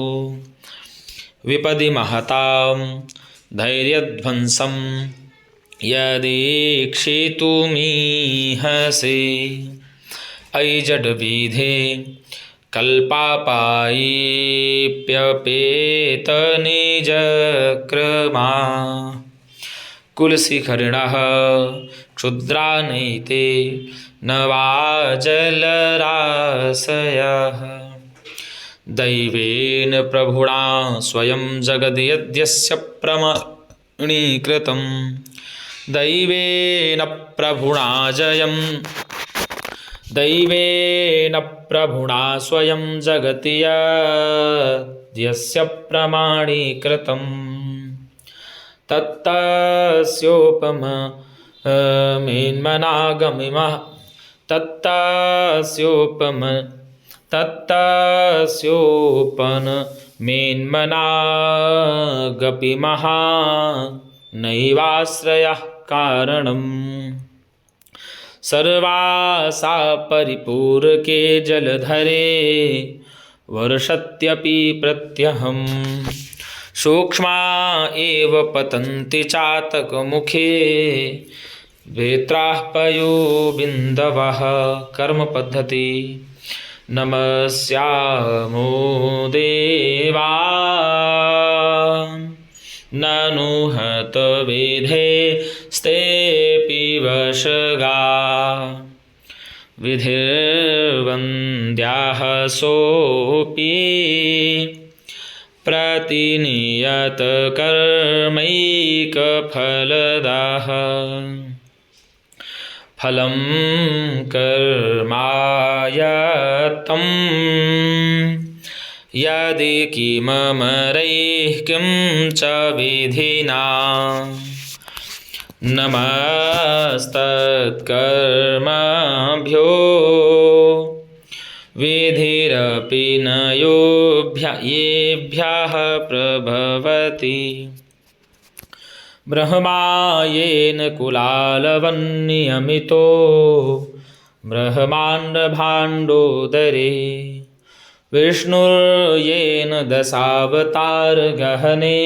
विपदि महतां धैर्यध्वंसं यदीक्षितुमीहसे अयि जडविधे कल्पापायीप्यपेत निजक्रमा कुलशिखरिणः क्षुद्रानैते न वा जलराशयः दैवेन प्रभुणा स्वयं जगद्यद्यस्य प्रमाणीकृतं दैवेन प्रभुणा दैवेन प्रभुणा स्वयं जगति यस्य प्रमाणीकृतं तत्तस्योपमेन्मनागमिमः तत्तस्योपमेन्मनागपिमः नैवाश्रयः कारणम् सर्वासा परिपूरके जलधरे वर्षत्यपि प्रत्यहं सूक्ष्मा एव पतन्ति चातकमुखे वेत्राः पयोबिन्दवः कर्म पद्धति नमस्यामो देवा ननु हतवेधे स्तेऽपि वशगा विधिर्वन्द्याः सोऽपि प्रतिनियतकर्मैकफलदाः फलं कर्मायत्तं यदि किममरैः किं च विधिना नमस्तत्कर्मभ्यो विधिरपि न येभ्यः प्रभवति ब्रह्मायेन कुलालवन्नियमितो ब्रह्माण्डभाण्डोदरे विष्णुर्येन दशावतारगहने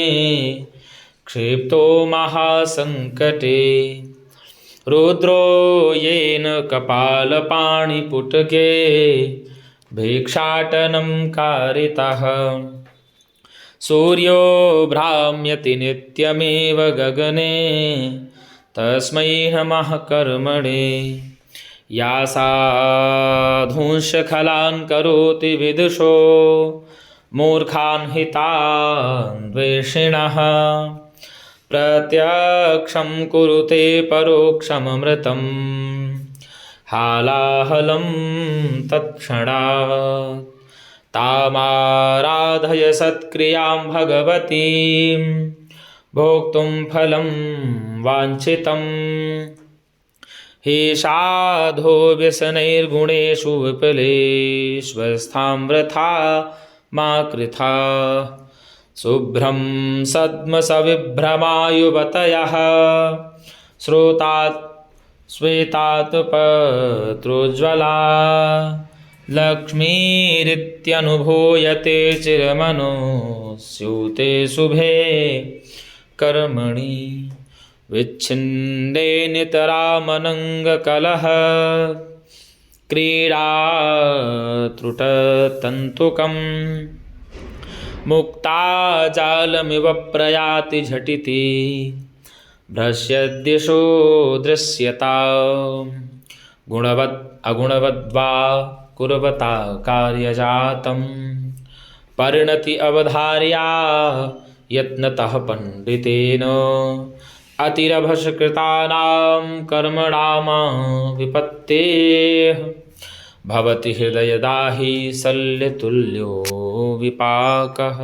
क्षिप्तो महासङ्कटे रुद्रो येन कपालपाणिपुटके भिक्षाटनं कारितः सूर्यो भ्राम्यति नित्यमेव गगने तस्मै नमः कर्मणे या साधुंशखलान् करोति विदुषो मूर्खान् हितान् द्वेषिणः प्रत्यक्षं कुरुते परोक्षममृतं हालाहलं तत्क्षणात् तामाराधय सत्क्रियां भगवतीं भोक्तुं फलं वाञ्छितं हि साधो व्यसनैर्गुणेषु विपुलेष्वस्थां वृथा मा कृथा शुभ्रं सद्मसविभ्रमायुवतयः श्वेतातपत्रोज्ज्वला लक्ष्मीरित्यनुभूयते चिरमनुस्यूते शुभे कर्मणि विच्छिन्ने नितरामनङ्गकलह क्रीडा त्रुटतन्तुकम् मुक्ता जालमिव प्रयाति झटिति भ्रश्यद्दिशो दृश्यता गुणवत् अगुणवद्वा कुर्वता कार्यजातं परिणति अवधार्या यत्नतः पंडितेन अतिरभसकृतानां कर्मणां विपत्तेः भवति हृदयदाहि शल्यतुल्यो विपाकः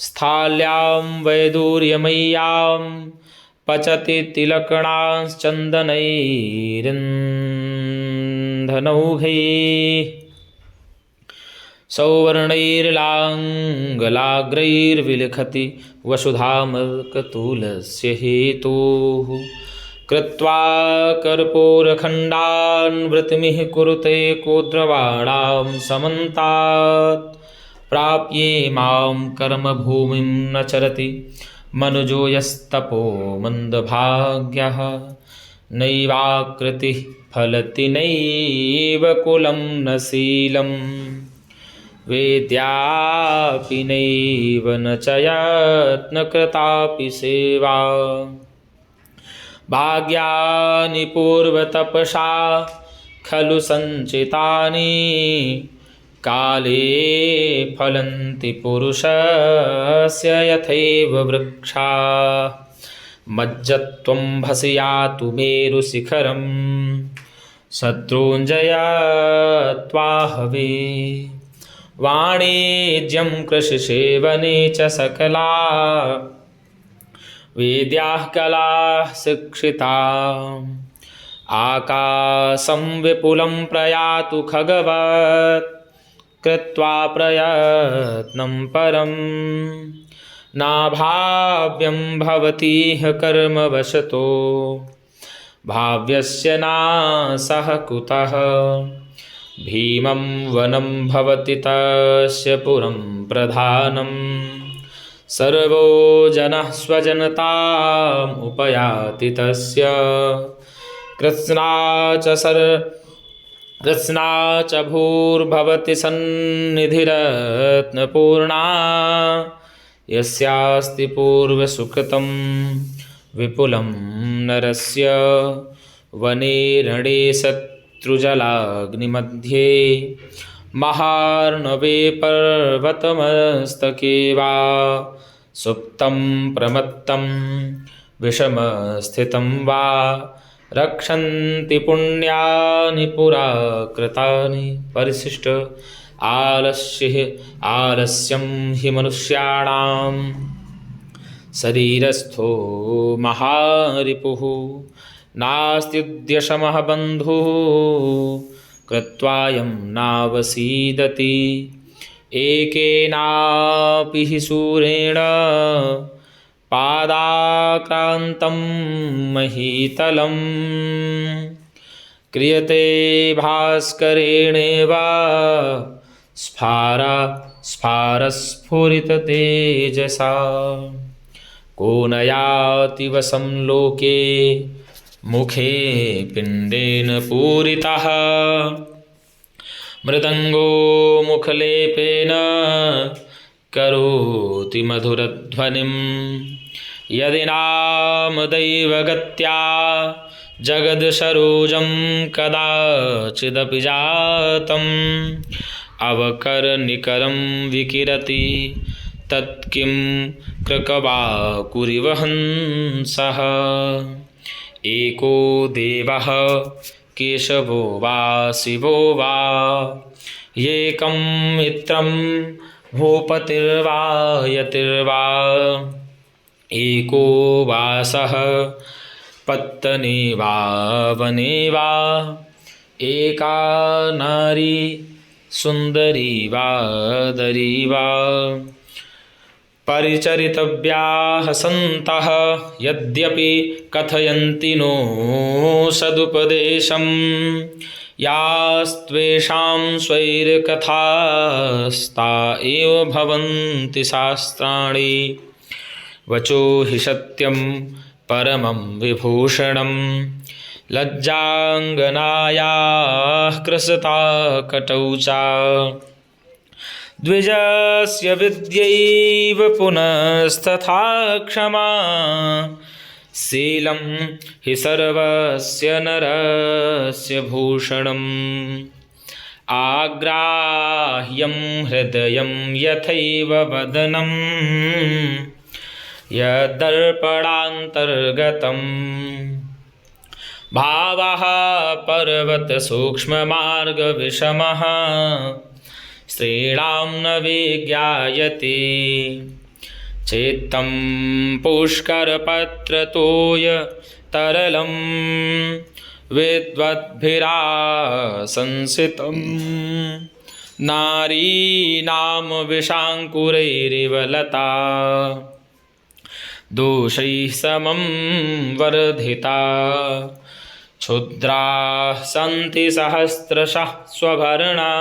स्थाल्यां वैदूर्यमय्यां पचति तिलकणाश्चन्दनैरिन्धनौघैः सौवर्णैर्लाङ्गलाग्रैर्विलिखति वसुधामर्कतुलस्य हेतुः कृत्वा कर्पूरखण्डान् वृत्तिमिह कुरुते कोद्रवाणां समन्तात् प्राप्ये मां कर्मभूमिं न चरति मनुजो यस्तपो मन्दभाग्यः नैवाकृतिः फलति नैव कुलं न शीलं वेद्यापि नैव न च यत्नकृतापि सेवा भाग्यानि पूर्वतपसा खलु सञ्चितानि काले फलन्ति पुरुषस्य यथैव वृक्षा मज्जत्वं भसि यातु मेरुशिखरं शत्रूञ्जयत्वाहवे वाणिज्यं कृषिसेवने च सकला वेद्याः कलाः शिक्षिता आकाशं विपुलं प्रयातु खगवत् कृत्वा प्रयत्नं परं नाभाव्यं भवतीह कर्मवशतो भाव्यस्य नाशः कुतः भीमं वनं भवति तस्य पुरं प्रधानं सर्वो जनः स्वजनताम् उपयाति तस्य कृत्स्ना च भूर्भवति सन्निधिरत्नपूर्णा यस्यास्ति पूर्वसुकृतं विपुलं नरस्य वने रणे शत्रुजलाग्निमध्ये महार्णवे पर्वतमस्तके वा सुप्तं प्रमत्तं विषमस्थितं वा रक्षन्ति पुण्यानि पुरा कृतानि परिशिष्ट आलस्यं हि मनुष्याणां शरीरस्थो महारिपुः नास्त्युद्यशमः बन्धुः कृत्वायं नावसीदति एकेनापि हि सूरेण पादाक्रान्तं महीतलं क्रियते भास्करेणेव स्फारस्फुरिततेजसा को न याति वसं लोके मुखे पिण्डेन पूरितः मृदङ्गो मुखलेपेन करोति मधुरध्वनिं यदि नामदैवगत्या जगदसरोजं कदाचिदपि जातम् अवकरनिकरं विकिरति तत्किं कृकवाकुरिवहंसः एको देवः केशवो वा शिवो वा येकं मित्रं भूपतिर्वा यतिर्वा एको वासः पत्तने वा वने वा एका नारी सुंदरी वा दरी वा परिचरितव्याः सन्तः यद्यपि कथयन्ति नो सदुपदेशं यास्त्वेषां स्वैरकथास्ता एव भवन्ति शास्त्राणि वचो हि सत्यं परमं विभूषणं लज्जाङ्गनायाः कृसता कटौ च द्विजस्य विद्यैव पुनस्तथा क्षमा शीलं हि सर्वस्य नरस्य भूषणम् आग्राह्यं हृदयं यथैव वदनं यदर्पणान्तर्गतम् भावः पर्वतसूक्ष्ममार्गविषमः स्त्रीणां न विज्ञायते चेत्तं पुष्करपत्रतोय तरलं विद्वद्भिरासंसितं नारीणां विशाङ्कुरैरिव लता दोषैः समं वर्धिता क्षुद्राः सन्ति सहस्रशः स्वभरणा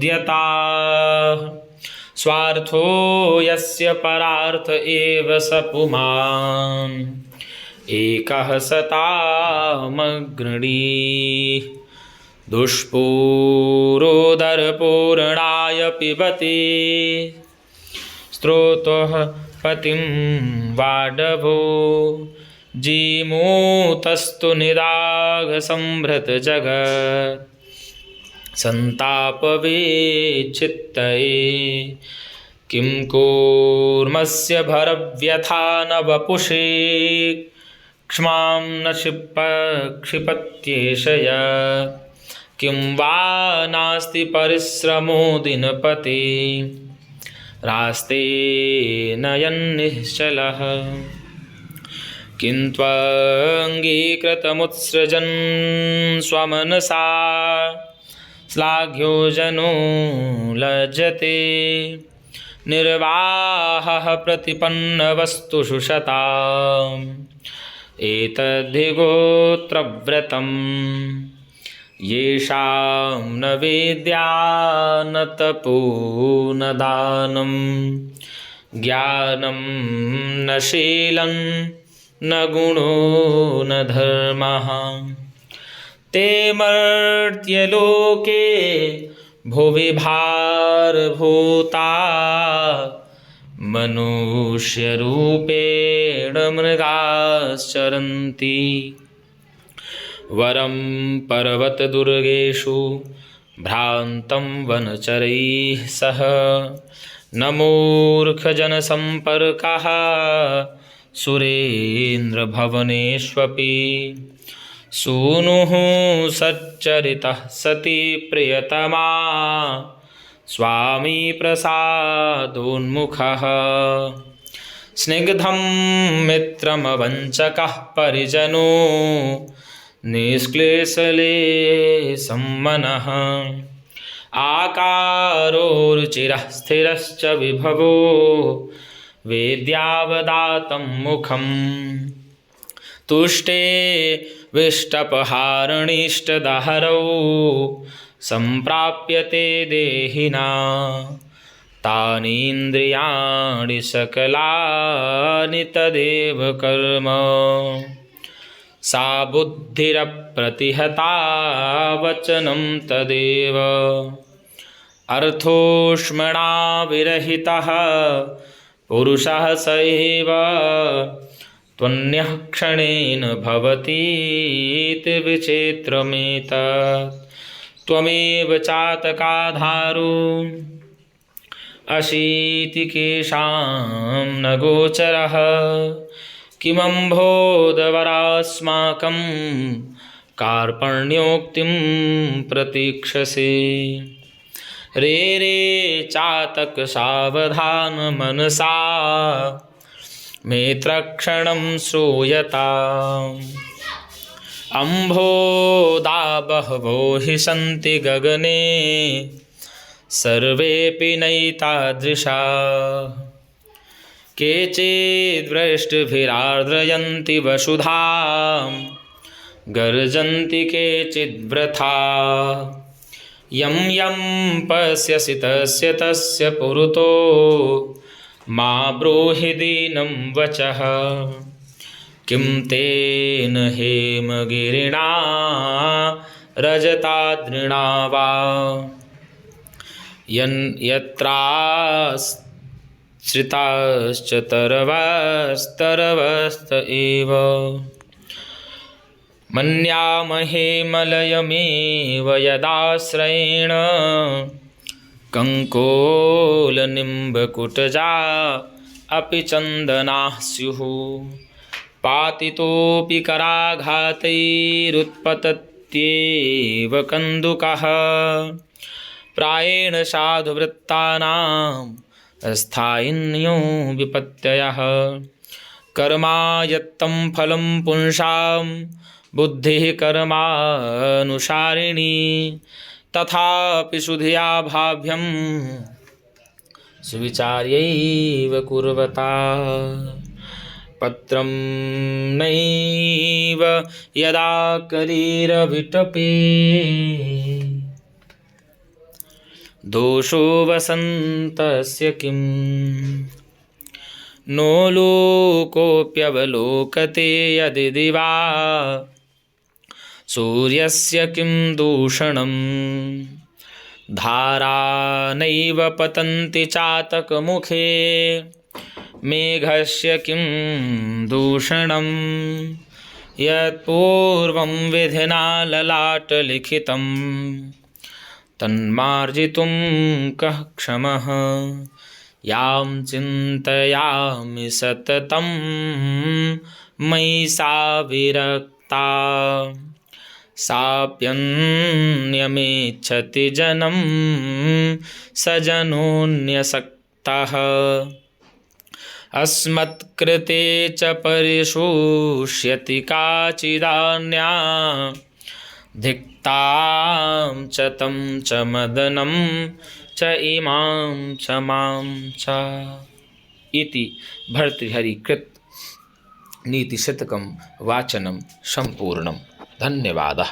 व्यापारमात्रोद्यताः स्वार्थो यस्य परार्थ एव स पुमान् एकः सतामग्रणी दुष्पूरोदरपूर्णाय पिबति स्रोतः पतिं वाडभो जीमूतस्तु निदाघसंभृतजगत् सन्तापविच्छित्तये किं कूर्मस्य भरव्यथा न वपुषे क्ष्मां न क्षिपत्येष यत् किं वा नास्ति परिश्रमो दिनपते रास्ते नयन्निश्चलः किं त्वङ्गीकृतमुत्सृजन् स्वमनसा श्लाघ्यो जनो लज्जते निर्वाहः प्रतिपन्नवस्तुषु शताम् एतद्धि गोत्रव्रतं येषां न विद्या न तपो न दानं ज्ञानं न शीलं न गुणो न धर्मः ते मर्त्यलोके भुवि भारभूता मनुष्यरूपेण मृगाश्चरन्ति वरं पर्वतदुर्गेषु भ्रान्तं वनचरैः सह न मूर्खजनसम्पर्कः सुरेन्द्रभवनेष्वपि सूनुः सच्चरितः सती प्रियतमा स्वामी प्रसादोन्मुखः स्निग्धं मित्रमवञ्चकः परिजनो निष्क्लेशलेशं मनः आकारो रुचिरः स्थिरश्च विभवो वेद्यावदातं मुखम् तुष्टे विष्टपहारणीष्टदहरौ सम्प्राप्यते देहिना तानीन्द्रियाणि सकलानि तदेव कर्म सा बुद्धिरप्रतिहता वचनं तदेव अर्थोष्मणा विरहितः पुरुषः स एव त्वन्यः क्षणेन भवतीति विचित्रमेतत् त्वमेव चातकाधारो अशीतिकेशां न गोचरः किमम्भोदवरास्माकं कार्पण्योक्तिं प्रतीक्षसे रे रे चातक सावधान मनसा मेत्रक्षणं श्रूयताम् अम्भोदा बहवो हि सन्ति गगने सर्वेऽपि नैतादृशा केचिद्वृष्टिभिरार्द्रयन्ति वसुधां गर्जन्ति केचिद्वृथा यं यं पश्यसि तस्य तस्य पुरतो मा ब्रूहि दीनं वचः किं तेन हेमगिरिणा रजताद्रिणा वा यत्राश्रिताश्च तरवस्तरवस्त एव मन्यामहे मलयमेव यदाश्रयेण कङ्कोलनिम्बकुटजा अपि चन्दनाः स्युः पातितोऽपि कराघातैरुत्पतत्येव कन्दुकः प्रायेण साधुवृत्तानां स्थायिन्यो विपत्तयः कर्मायत्तं फलं पुंसां बुद्धिः कर्मानुसारिणी तथापि सुधिया भाव्यं सुविचार्यैव कुर्वता पत्रं नैव यदा करीरविटपे दोषो वसन्तस्य किम् नो लोकोऽप्यवलोकते यदि दिवा सूर्यस्य किं दूषणं धारा नैव पतन्ति चातकमुखे मेघस्य किं दूषणं यत्पूर्वं विधिना ललाटलिखितं तन्मार्जितुं कः क्षमः यां चिन्तयामि सततं मयि सा विरक्ता साप्यन्यमेच्छति जनं स जनोऽन्यसक्तः अस्मत्कृते च परिशोष्यति काचिदान्या धिक्तां च तं च मदनं च इमां च मां च इति भर्तृहरिकृत नीतिशतकं वाचनं सम्पूर्णम्। धन्यवादः।